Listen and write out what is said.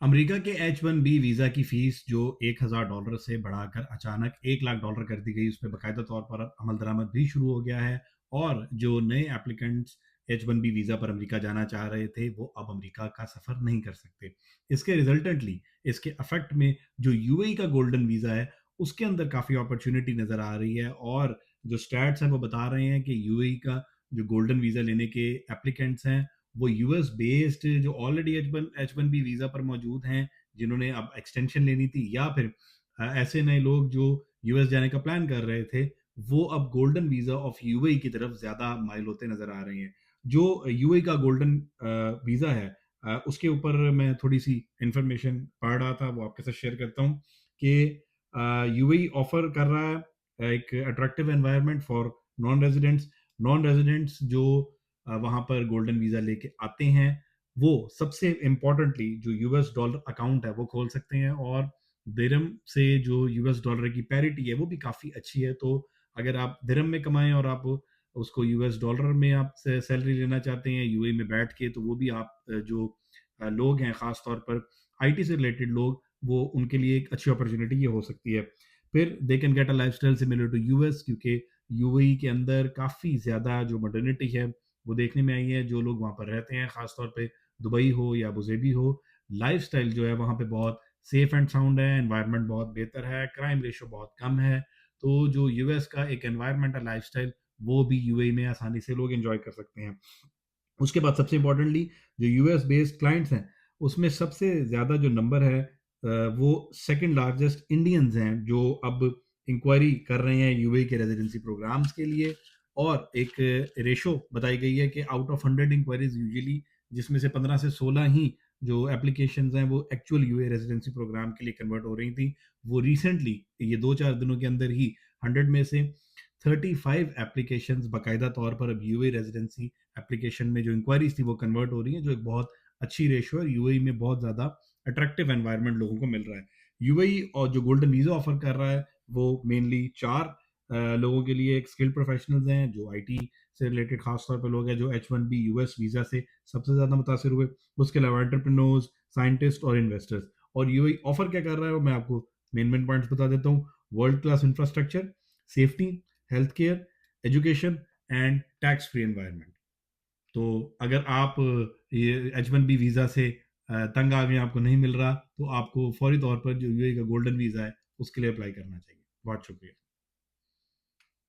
America के H-1B visa की fees जो $1,000 से बढ़ाकर अचानक $1,00,000 कर दी गई, उस पे बाकायदा तौर पर अब अमल-दरामद भी शुरू हो गया है और जो नए एप्लीकेंट्स H-1B वीज़ा पर अमेरिका जाना चाह रहे थे, वो अब अमेरिका का सफ़र नहीं कर सकते। इसके रिज़ल्टेंटली इसके इफ़ेक्ट में जो यूएई का गोल्डन वीज़ा है, उसके अंदर काफ़ी अपॉर्च्युनिटी नज़र आ रही है और जो स्टैट्स हैं, वो बता रहे हैं कि यूएई का जो गोल्डन वीज़ा लेने के एप्लीकेंट्स हैं, वो यूएस बेस्ड जो already H one B visa पर मौजूद हैं, जिन्होंने अब एक्सटेंशन लेनी थी या फिर ऐसे नए लोग जो यूएस जाने का प्लान कर रहे थे, वो अब गोल्डन वीज़ा ऑफ यूएई की तरफ ज़्यादा माइल होते नज़र आ रहे हैं। जो यूएई का गोल्डन वीज़ा है, उसके ऊपर मैं थोड़ी-सी इन्फॉर्मेशन पढ़ रहा था, वो आपके साथ शेयर करता हूँ कि यूएई ऑफ़र कर रहा है एक attractive environment for non residents जो वहाँ पर गोल्डन वीज़ा लेके आते हैं, वो सबसे इम्पोर्टेंटली जो यूएस डॉलर अकाउंट है, वो खोल सकते हैं और दिरहम से जो यूएस डॉलर की पैरिटी है, वो भी काफ़ी अच्छी है। तो अगर आप दिरहम में कमाएँ और आप उसको यूएस डॉलर में आप से सैलरी लेना चाहते हैं यूएई में बैठ के, तो वो भी आप जो लोग हैं, ख़ास तौर पर आईटी से रिलेटेड लोग, वो उनके लिए एक अच्छी अपॉर्च्युनिटी ये हो सकती है। फिर they can get a lifestyle similar to US, क्योंकि यूएई के अंदर काफ़ी ज़्यादा जो मॉडर्निटी है, वो देखने में आई है। जो लोग वहाँ पर रहते हैं, ख़ास तौर पे दुबई हो या अबू धाबी हो, लाइफ़स्टाइल जो है वहाँ पे बहुत सेफ एंड साउंड है, एनवायरनमेंट बहुत बेहतर है, क्राइम रेशियो बहुत कम है। तो जो यूएस का एक एनवायरनमेंट है, लाइफ़स्टाइल, वो भी यूएई में आसानी से लोग एन्जॉय कर सकते हैं। उसके बाद सबसे इम्पोर्टेंटली जो यूएस बेस्ड क्लाइंट्स हैं, उसमें सबसे ज़्यादा जो नंबर है वो सेकंड लार्जेस्ट इंडियंस हैं, जो अब इंक्वायरी कर रहे हैं यूएई के रेजिडेंसी प्रोग्राम्स के लिए। और एक रेशो बताई गई है कि आउट ऑफ 100 इंक्वायरीज यूजुअली, जिसमें से 15 से 16 ही जो एप्लीकेशंस हैं वो एक्चुअल यूएई रेजिडेंसी प्रोग्राम के लिए कन्वर्ट हो रही थी। वो रिसेंटली ये 2-4 दिनों के अंदर ही 100 में से 35 एप्लीकेशंस बाकायदा तौर पर अब यूएई रेजिडेंसी एप्लीकेशन में जो इंक्वायरीज थी वो कन्वर्ट हो रही हैं, जो एक बहुत अच्छी रेशो है। यूएई में बहुत ज़्यादा अट्रैक्टिव एनवायरनमेंट लोगों को मिल रहा है। यूएई और जो गोल्डन वीज़ा ऑफर कर रहा है, वो मेनली 4 लोगों के लिए एक स्किल्ड प्रोफेशनल्स हैं, जो आईटी से रिलेटेड खास तौर पे लोग हैं, जो H-1B यूएस वीज़ा से सबसे ज़्यादा मुतासिर हुए। उसके अलावा एंटरप्रेन्योर्स, साइंटिस्ट और इन्वेस्टर्स। और यूएई ऑफर क्या कर रहा है, वो मैं आपको मेन पॉइंट्स बता देता हूँ। World class infrastructure, safety, health care, education and tax free environment. तो अगर आप ये H-1B वीज़ा से तंग आ गए, आपको नहीं मिल रहा, तो आपको फौरी तौर पर जो यूएई का गोल्डन वीज़ा है, उसके लिए अप्लाई करना चाहिए। बहुत शुक्रिया।